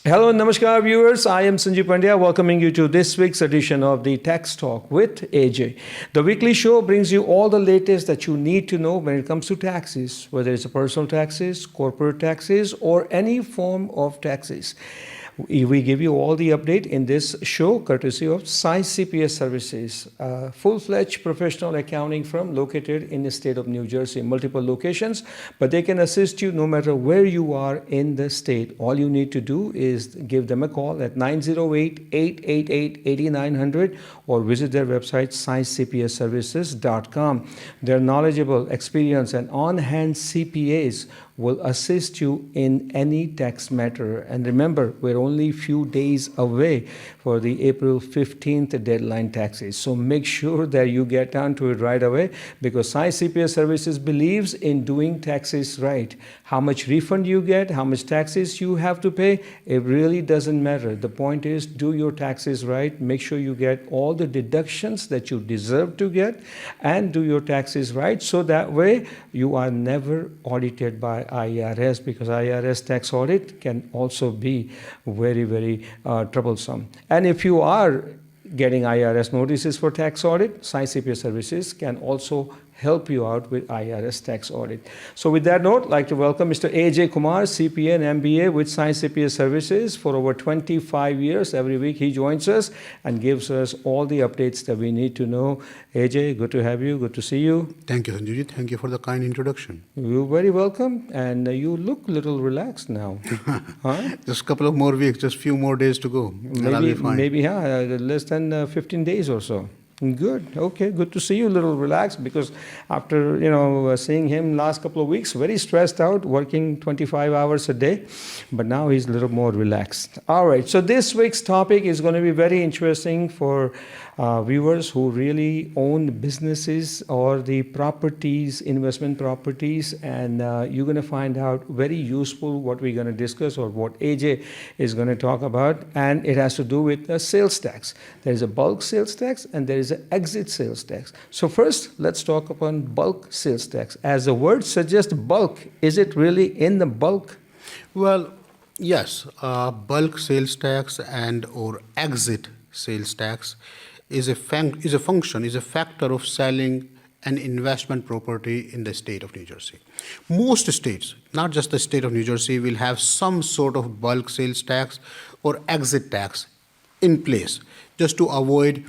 Hello, namaskar viewers. I am Sanjeev Pandya welcoming you to this week's edition of the Tax Talk with AJ. The weekly show brings you all the latest that you need to know when it comes to taxes, whether it's personal taxes, corporate taxes, or any form of taxes. We give you all the update in this show courtesy of Science CPS Services, a full-fledged professional accounting firm located in the state of New Jersey, multiple locations, but they can assist you no matter where you are in the state. All you need to do is give them a call at 908-888-8900 or visit their website sciencecpsservices.com. Their knowledgeable, experienced, and on-hand CPAs will assist you in any tax matter. And remember, we're only a few days away for the April 15th deadline taxes. So make sure that you get down to it right away because Science CPS Services believes in doing taxes right. How much refund you get, how much taxes you have to pay, it really doesn't matter. The point is do your taxes right, make sure you get all the deductions that you deserve to get and do your taxes right so that way you are never audited by IRS because IRS tax audit can also be very, very troublesome. And if you are getting IRS notices for tax audit, Science CPS Services can also help you out with IRS tax audit. So with that note, I'd like to welcome Mr. AJ Kumar, CPA and MBA with Science CPS Services for over 25 years. Every week he joins us and gives us all the updates that we need to know. AJ, good to have you. Good to see you. Thank you, Sanjeev. Thank you for the kind introduction. You're very welcome. And you look a little relaxed now. Huh? Just a couple of more weeks, just a few more days to go. Maybe less than 15 days or so. Good. Okay. Good to see you a little relaxed because after, seeing him last couple of weeks, very stressed out, working 25 hours a day, but now he's a little more relaxed. All right. So this week's topic is going to be very interesting for viewers who really own businesses or the properties, investment properties, and you're going to find out very useful what we're going to discuss or what AJ is going to talk about, and it has to do with the sales tax. There is a bulk sales tax and there is an exit sales tax. So first, let's talk upon bulk sales tax. As the word suggests bulk, is it really in the bulk? Well, yes, bulk sales tax and or exit sales tax is a factor of selling an investment property in the state of New Jersey. Most states, not just the state of New Jersey, will have some sort of bulk sales tax or exit tax in place just to avoid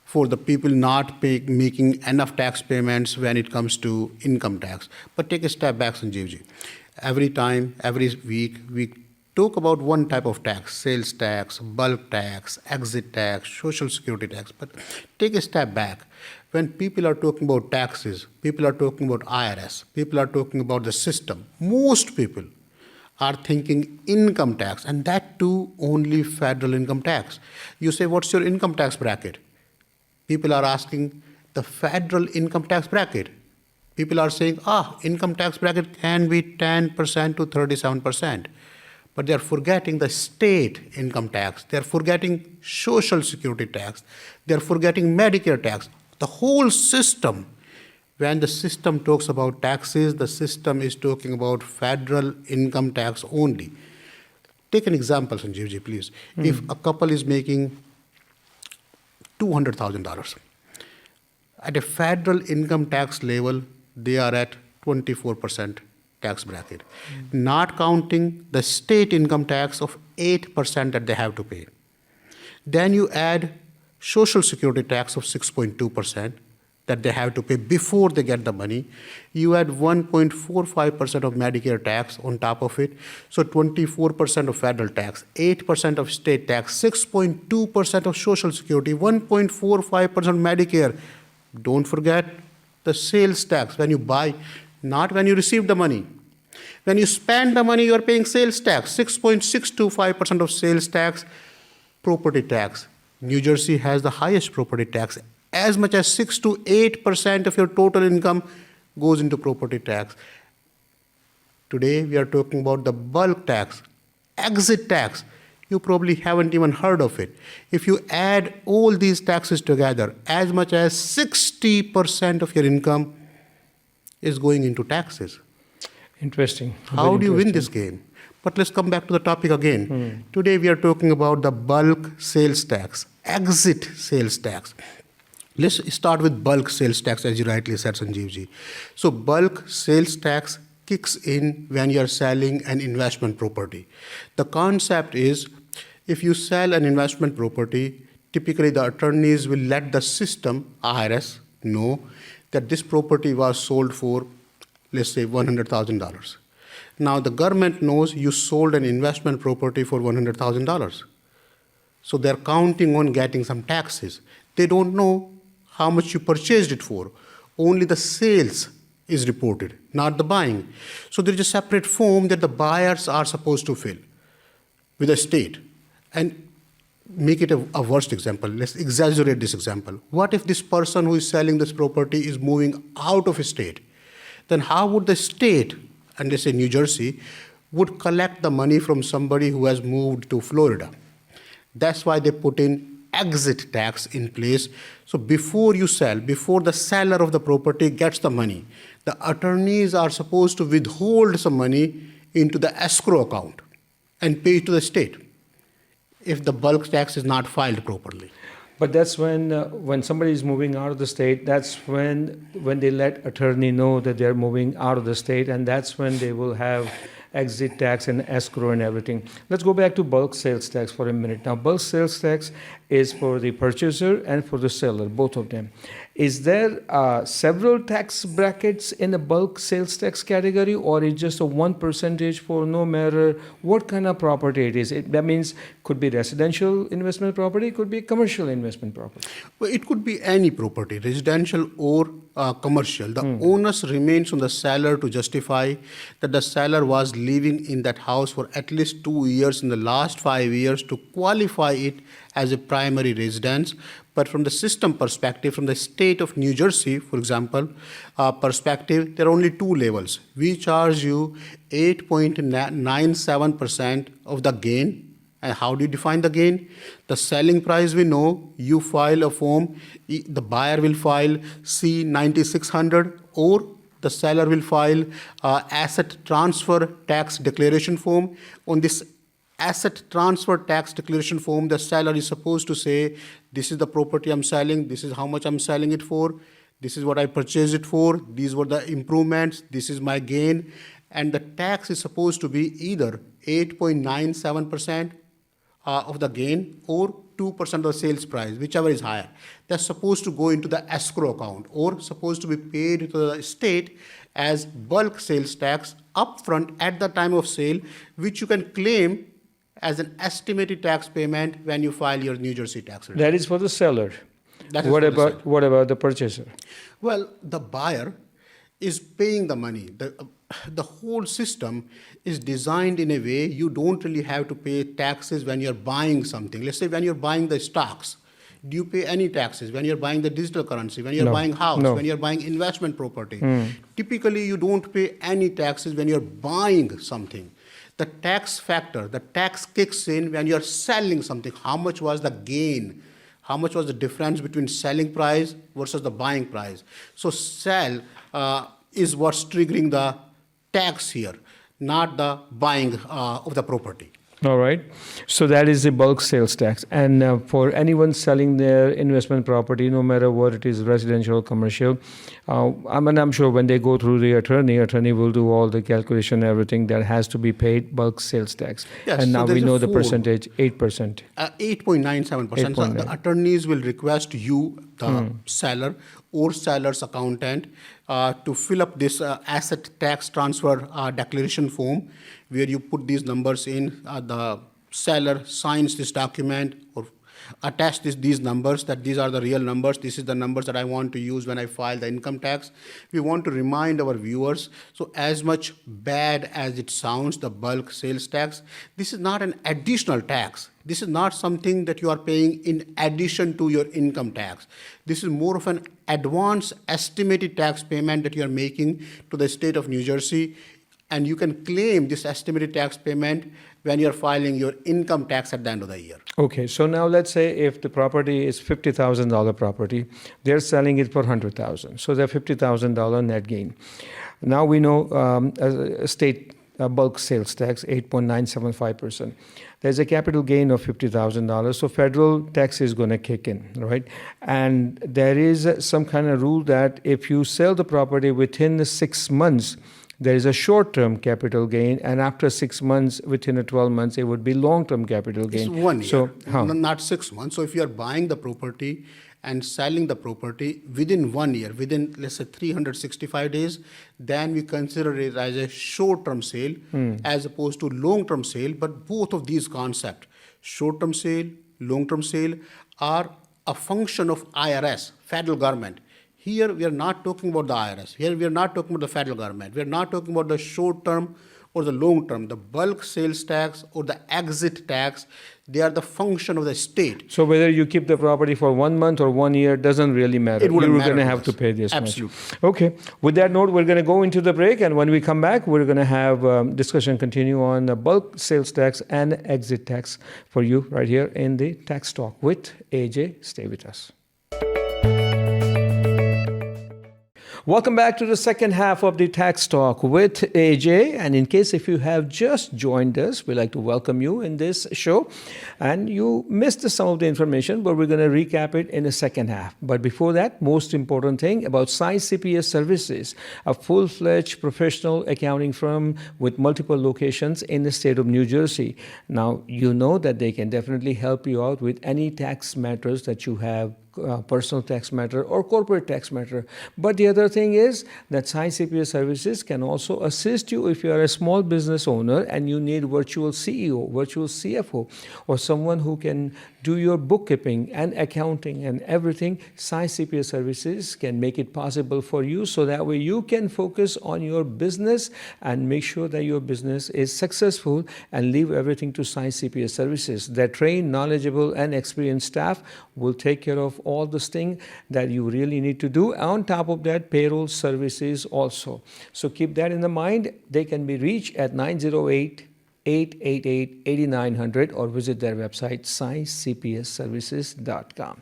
for the people not making enough tax payments when it comes to income tax. But take a step back, Sanjeevji. Every week, we talk about one type of tax, sales tax, bulk tax, exit tax, social security tax. But take a step back. When people are talking about taxes, people are talking about IRS, people are talking about the system. Most people are thinking income tax, and that too only federal income tax. You say, what's your income tax bracket? People are asking the federal income tax bracket. People are saying, income tax bracket can be 10% to 37%. But they're forgetting the state income tax. They're forgetting social security tax. They're forgetting Medicare tax. The whole system, when the system talks about taxes, the system is talking about federal income tax only. Take an example, Sanjeevji, please. If a couple is making $200,000, at a federal income tax level, they are at 24% tax bracket, not counting the state income tax of 8% that they have to pay. Then you add social security tax of 6.2% that they have to pay before they get the money. You add 1.45% of Medicare tax on top of it. So 24% of federal tax, 8% of state tax, 6.2% of social security, 1.45% Medicare. Don't forget the sales tax when you buy, not when you receive the money. When you spend the money, you are paying sales tax, 6.625% of sales tax, property tax. New Jersey has the highest property tax. As much as 6 to 8% of your total income goes into property tax. Today, we are talking about the bulk tax, exit tax. You probably haven't even heard of it. If you add all these taxes together, as much as 60% of your income is going into taxes. Interesting. How do you win this game? But let's come back to the topic again. Today we are talking about the bulk sales tax, exit sales tax. Let's start with bulk sales tax, as you rightly said, Sanjeev ji. So bulk sales tax kicks in when you are selling an investment property. The concept is, if you sell an investment property, typically the attorneys will let the system, IRS, know that this property was sold for, let's say, $100,000. Now the government knows you sold an investment property for $100,000. So they're counting on getting some taxes. They don't know how much you purchased it for. Only the sales is reported, not the buying. So there is a separate form that the buyers are supposed to fill with the state. And make it a worst example. Let's exaggerate this example. What if this person who is selling this property is moving out of a state? Then how would the state, and let's say New Jersey, would collect the money from somebody who has moved to Florida? That's why they put in exit tax in place. So before you sell, before the seller of the property gets the money, the attorneys are supposed to withhold some money into the escrow account and pay it to the state if the bulk tax is not filed properly. But that's when somebody is moving out of the state, that's when they let attorney know that they're moving out of the state, and that's when they will have exit tax and escrow and everything. Let's go back to bulk sales tax for a minute. Now, bulk sales tax is for the purchaser and for the seller, both of them. Is there several tax brackets in the bulk sales tax category, or is just a 1% for no matter what kind of property it is? That means could be residential investment property, could be commercial investment property. Well, it could be any property, residential or commercial. The onus remains on the seller to justify that the seller was living in that house for at least 2 years in the last 5 years to qualify it as a primary residence. But from the system perspective, from the state of New Jersey, for example, perspective, there are only 2 levels. We charge you 8.97% of the gain. And how do you define the gain? The selling price we know, you file a form, the buyer will file C-9600, or the seller will file asset transfer tax declaration form. On this asset transfer tax declaration form, the seller is supposed to say, this is the property I'm selling, this is how much I'm selling it for, this is what I purchased it for, these were the improvements, this is my gain. And the tax is supposed to be either 8.97% of the gain or 2% of the sales price, whichever is higher. That's supposed to go into the escrow account or supposed to be paid to the state as bulk sales tax upfront at the time of sale, which you can claim as an estimated tax payment when you file your New Jersey tax return. That is for the seller. That is What for the about seller. what about the purchaser? Well, the buyer is paying the money. The whole system is designed in a way you don't really have to pay taxes when you're buying something. Let's say when you're buying the stocks, do you pay any taxes? When you're buying the digital currency, when you're No. buying house, No. when you're buying investment property, typically you don't pay any taxes when you're buying something. The tax factor, the tax kicks in when you're selling something. How much was the gain? How much was the difference between selling price versus the buying price? So sell is what's triggering the tax here, not the buying of the property. All right. So that is the bulk sales tax. And for anyone selling their investment property, no matter what it is, residential or commercial, I'm sure when they go through the attorney will do all the calculation, everything that has to be paid bulk sales tax. Yes, and so now we there's a know the form. percentage, 8%. 8.97%. So 8.9. the attorneys will request you, the seller or seller's accountant, to fill up this asset tax transfer declaration form, where you put these numbers in. The seller signs this document or attach these numbers, that these are the real numbers, this is the numbers that I want to use when I file the income tax. We want to remind our viewers, so as much bad as it sounds, the bulk sales tax, this is not an additional tax. This is not something that you are paying in addition to your income tax. This is more of an advance estimated tax payment that you are making to the state of New Jersey, and you can claim this estimated tax payment when you're filing your income tax at the end of the year. Okay, so now let's say if the property is $50,000 property, they're selling it for $100,000. So they're $50,000 net gain. Now we know a state bulk sales tax, 8.975%. There's a capital gain of $50,000, so federal tax is going to kick in, right? And there is some kind of rule that if you sell the property within the 6 months, there is a short-term capital gain, and after 6 months, within a 12 months, it would be long-term capital gain. It's 1 year, So, not 6 months. So if you are buying the property and selling the property within 1 year, within, let's say, 365 days, then we consider it as a short-term sale as opposed to long-term sale. But both of these concepts, short-term sale, long-term sale, are a function of IRS, federal government. Here, we are not talking about the IRS. Here, we are not talking about the federal government. We are not talking about the short term or the long term. The bulk sales tax or the exit tax, they are the function of the state. so whether you keep the property for 1 month or 1 year doesn't really matter. It wouldn't You're matter going to to have to us. pay this Absolutely. much. Okay. With that note, we're going to go into the break, and when we come back, we're going to have discussion continue on the bulk sales tax and exit tax for you right here in the Tax Talk with AJ. Stay with us. Welcome back to the second half of the Tax Talk with AJ. And in case if you have just joined us, we'd like to welcome you in this show. And you missed some of the information, but we're going to recap it in the second half. But before that, most important thing about Sai CPS Services, a full-fledged professional accounting firm with multiple locations in the state of New Jersey. Now, you know that they can definitely help you out with any tax matters that you have, personal tax matter or corporate tax matter. But the other thing is that Sai CPS Services can also assist you if you are a small business owner and you need virtual CEO, virtual CFO, or someone who can do your bookkeeping and accounting and everything. Sai CPS Services can make it possible for you, so that way you can focus on your business and make sure that your business is successful, and leave everything to Sai CPS Services. Their trained, knowledgeable, and experienced staff will take care of all this thing that you really need to do. On top of that, payroll services also. So keep that in the mind. They can be reached at 908-888-8900 or visit their website, saicpsservices.com.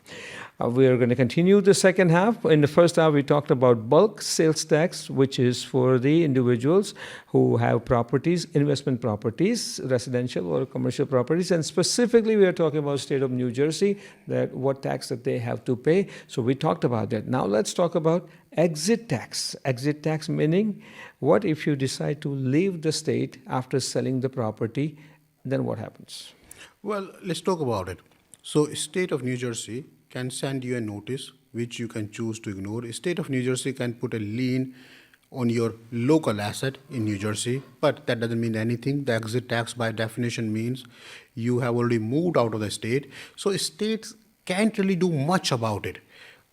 We are going to continue the second half. In the first half, we talked about bulk sales tax, which is for the individuals who have properties, investment properties, residential or commercial properties. And specifically, we are talking about state of New Jersey, that what tax that they have to pay. So we talked about that. Now let's talk about exit tax. Exit tax meaning, what if you decide to leave the state after selling the property? Then what happens? Well, let's talk about it. So, state of New Jersey can send you a notice which you can choose to ignore. State of New Jersey can put a lien on your local asset in New Jersey, but that doesn't mean anything. The exit tax by definition means you have already moved out of the state. So states can't really do much about it.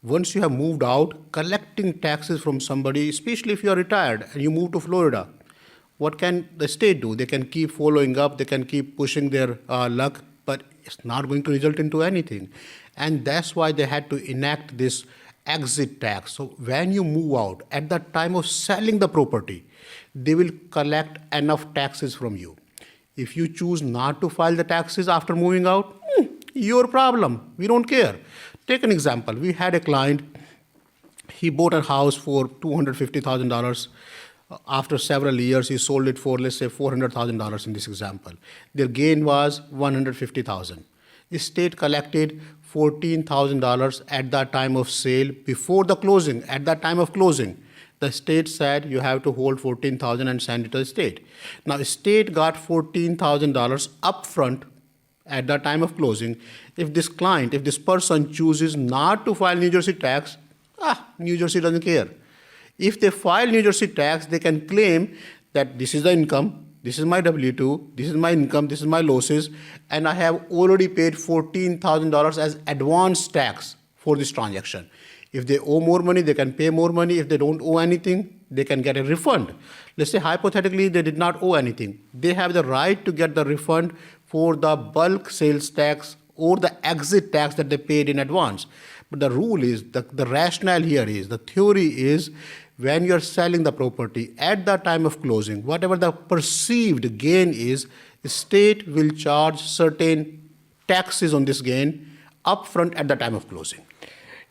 Once you have moved out, collecting taxes from somebody, especially if you are retired and you move to Florida, what can the state do? They can keep following up, they can keep pushing their luck, but it's not going to result into anything. And that's why they had to enact this exit tax. So when you move out, at the time of selling the property, they will collect enough taxes from you. If you choose not to file the taxes after moving out, your problem. We don't care. Take an example. We had a client, he bought a house for $250,000. After several years, he sold it for, let's say, $400,000 in this example. Their gain was $150,000. The state collected $14,000 at the time of sale before the closing. At that time of closing, the state said you have to hold $14,000 and send it to the state. Now, the state got $14,000 upfront at the time of closing. If this client, if this person chooses not to file New Jersey tax, New Jersey doesn't care. If they file New Jersey tax, they can claim that this is the income, this is my W-2, this is my income, this is my losses, and I have already paid $14,000 as advance tax for this transaction. If they owe more money, they can pay more money. If they don't owe anything, they can get a refund. Let's say hypothetically they did not owe anything. They have the right to get the refund for the bulk sales tax or the exit tax that they paid in advance. But the rule is, the rationale here is, the theory is, when you're selling the property at the time of closing, whatever the perceived gain is, the state will charge certain taxes on this gain upfront at the time of closing.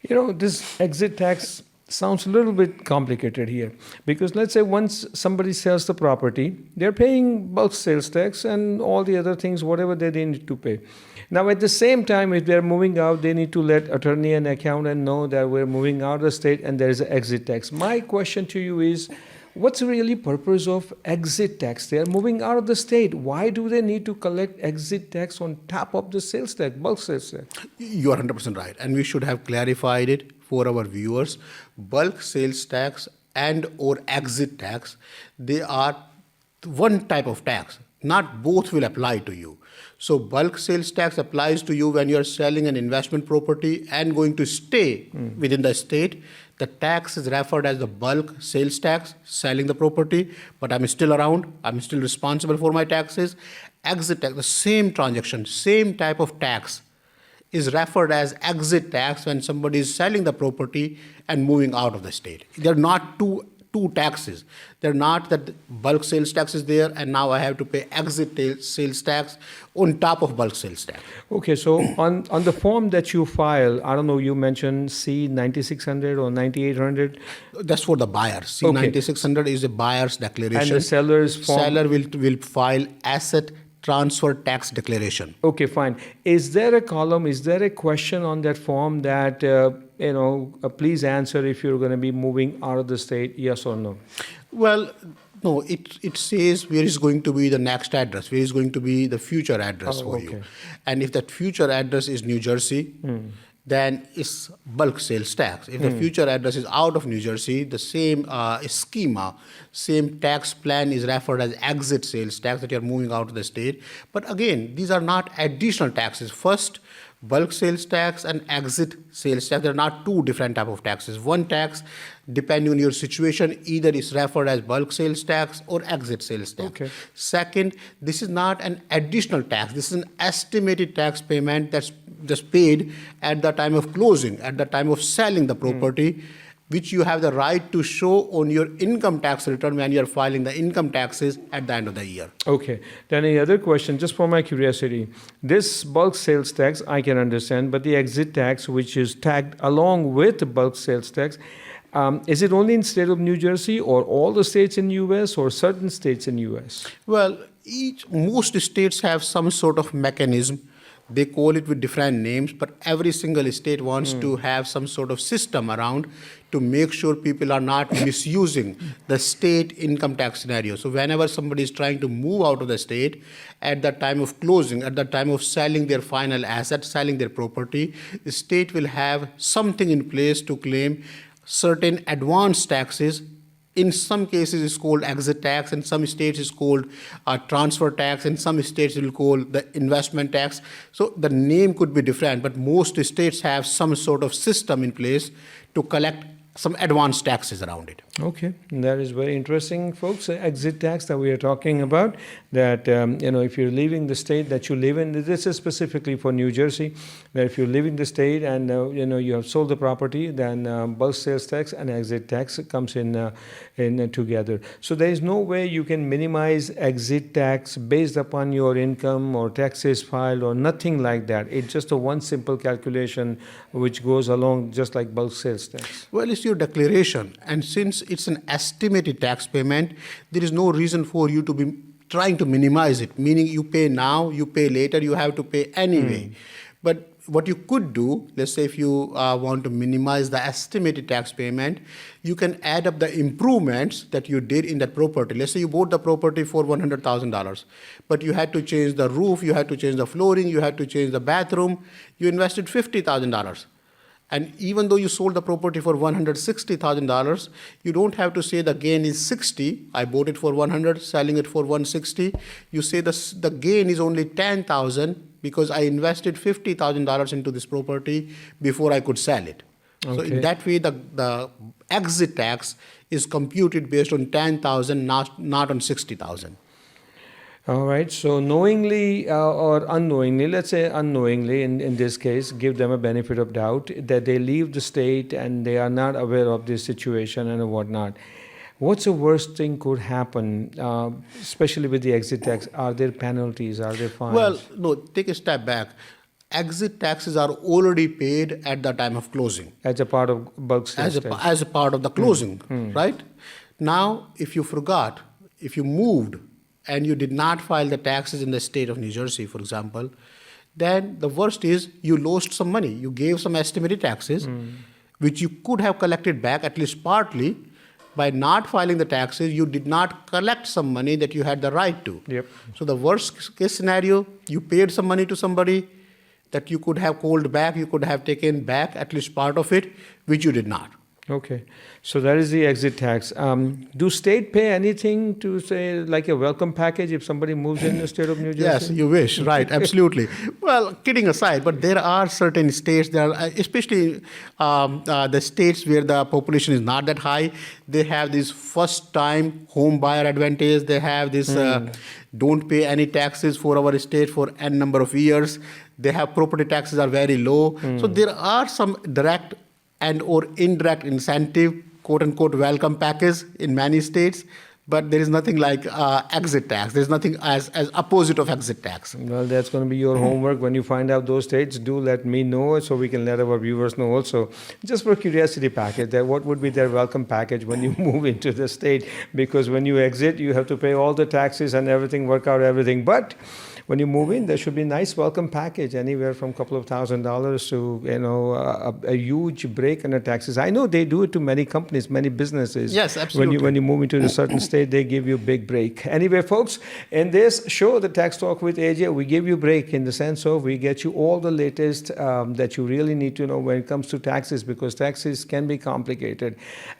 You know, this exit tax sounds a little bit complicated here, because let's say once somebody sells the property, they're paying bulk sales tax and all the other things, whatever they need to pay. Now, at the same time, if they're moving out, they need to let attorney and accountant know that we're moving out of the state and there is an exit tax. My question to you is, what's really purpose of exit tax? They are moving out of the state. Why do they need to collect exit tax on top of the sales tax, bulk sales tax? You are 100% right, and we should have clarified it for our viewers. Bulk sales tax and or exit tax, they are one type of tax. Not both will apply to you. So bulk sales tax applies to you when you are selling an investment property and going to stay within the state. The tax is referred as the bulk sales tax, selling the property, but I'm still around, I'm still responsible for my taxes. Exit tax, the same transaction, same type of tax is referred as exit tax when somebody is selling the property and moving out of the state. They're not two taxes. They're not that bulk sales tax is there and now I have to pay exit sales tax on top of bulk sales tax. Okay, so on the form that you file, I don't know, you mentioned C9600 or 9800, That's for the buyer. C9600 is a buyer's declaration. and the seller's form. Seller will file asset transfer tax declaration. Okay, fine. Is there a column, is there a question on that form that, please answer if you're going to be moving out of the state, yes or no? Well, no, it says where is going to be the next address, where is going to be the future address for you. okay. And if that future address is New Jersey, then it's bulk sales tax. If the future address is out of New Jersey, the same schema, same tax plan is referred as exit sales tax, that you're moving out of the state. But again, these are not additional taxes. First, bulk sales tax and exit sales tax, they're not two different type of taxes. One tax, depending on your situation, either is referred as bulk sales tax or exit sales tax. Okay. Second, this is not an additional tax. This is an estimated tax payment that's just paid at the time of closing, at the time of selling the property, which you have the right to show on your income tax return when you're filing the income taxes at the end of the year. Okay. Then any other question, just for my curiosity. This bulk sales tax, I can understand, but the exit tax, which is tagged along with the bulk sales tax, is it only in state of New Jersey or all the states in U.S. or certain states in U.S.? Well, most states have some sort of mechanism. They call it with different names, but every single state wants to have some sort of system around to make sure people are not misusing the state income tax scenario. So whenever somebody is trying to move out of the state, at the time of closing, at the time of selling their final asset, selling their property, the state will have something in place to claim certain advance taxes. In some cases, it's called exit tax. In some states, it's called transfer tax. In some states, it will call the investment tax. So the name could be different, but most states have some sort of system in place to collect some advance taxes around it. Okay, that is very interesting, folks. Exit tax that we are talking about, that, if you're leaving the state that you live in, this is specifically for New Jersey, that if you're leaving the state and, you have sold the property, then bulk sales tax and exit tax comes in together. So there is no way you can minimize exit tax based upon your income or taxes filed or nothing like that. It's just a one simple calculation which goes along just like bulk sales tax. Well, it's your declaration. And since it's an estimated tax payment, there is no reason for you to be trying to minimize it, meaning you pay now, you pay later, you have to pay anyway. But what you could do, let's say if you want to minimize the estimated tax payment, you can add up the improvements that you did in that property. Let's say you bought the property for $100,000, but you had to change the roof, you had to change the flooring, you had to change the bathroom, you invested $50,000. And even though you sold the property for $160,000, you don't have to say the gain is 60. I bought it for 100, selling it for 160. You say the gain is only 10,000 because I invested $50,000 into this property before I could sell it. Okay. So in that way, the exit tax is computed based on 10,000, not on 60,000. All right. So knowingly or unknowingly, let's say unknowingly in this case, give them a benefit of doubt that they leave the state and they are not aware of this situation and whatnot. What's the worst thing could happen, especially with the exit tax? Are there penalties? Are there fines? Well, no, take a step back. exit taxes are already paid at the time of closing As a part of bulk sales tax. as a part of the closing, right? Now, if you forgot, if you moved and you did not file the taxes in the state of New Jersey, for example, then the worst is you lost some money. You gave some estimated taxes, which you could have collected back at least partly. By not filing the taxes, you did not collect some money that you had the right to. Yep. So the worst case scenario, you paid some money to somebody that you could have called back, you could have taken back at least part of it, which you did not. Okay, so that is the exit tax. Do state pay anything to say like a welcome package if somebody moves in the state of New Jersey? Yes, you wish, right, absolutely. Well, kidding aside, but there are certain states, especially the states where the population is not that high, they have this first-time home buyer advantage. They have this don't pay any taxes for our state for n number of years. They have property taxes are very low. So there are some direct and or indirect incentive, quote-unquote, welcome package in many states, but there is nothing like exit tax. There's nothing as opposite of exit tax. Well, that's going to be your homework. When you find out those states, do let me know so we can let our viewers know also. Just for curiosity package, that what would be their welcome package when you move into the state? Because when you exit, you have to pay all the taxes and everything, work out everything. But when you move in, there should be a nice welcome package, anywhere from a couple of $1,000s to a huge break in the taxes. I know they do it to many companies, many businesses. Yes, absolutely. When you move into a certain state, they give you a big break. Anyway, folks, in this show, the Tax Talk with AJ, we give you a break in the sense of we get you all the latest that you really need to know when it comes to taxes, because taxes can be complicated.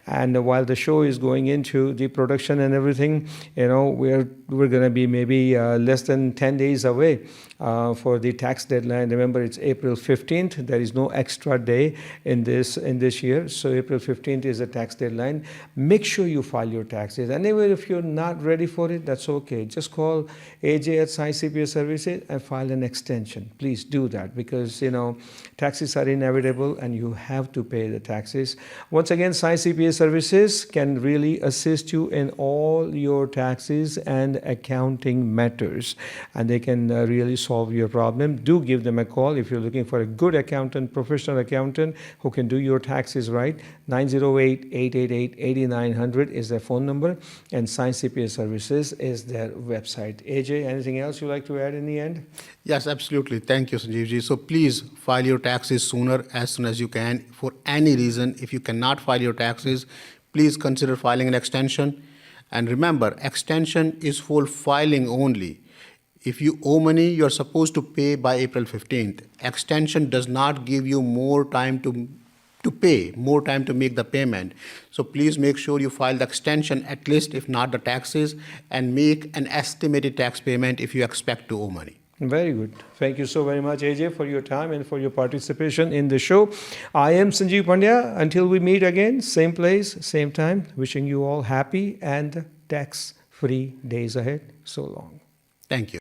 And while the show is going into the production and everything, we're going to be maybe less than 10 days away for the tax deadline. Remember, it's April 15th. There is no extra day in this year. So April 15th is the tax deadline. Make sure you file your taxes. And even if you're not ready for it, that's okay. Just call AJ at Sai CPA Services and file an extension. Please do that, because taxes are inevitable and you have to pay the taxes. Once again, Sai CPA Services can really assist you in all your taxes and accounting matters, and they can really solve your problem. Do give them a call if you're looking for a good accountant, professional accountant who can do your taxes right. 908-888-8900 is their phone number, and Science CPA Services is their website. AJ, anything else you'd like to add in the end? Yes, absolutely. Thank you, Sanjeevji. So please file your taxes sooner, as soon as you can. For any reason, if you cannot file your taxes, please consider filing an extension. And remember, extension is for filing only. If you owe money, you're supposed to pay by April 15th. Extension does not give you more time to pay, more time to make the payment. So please make sure you file the extension, at least if not the taxes, and make an estimated tax payment if you expect to owe money. Very good. Thank you so very much, AJ, for your time and for your participation in the show. I am Sanjeev Pandya. Until we meet again, same place, same time, wishing you all happy and tax-free days ahead. So long. Thank you.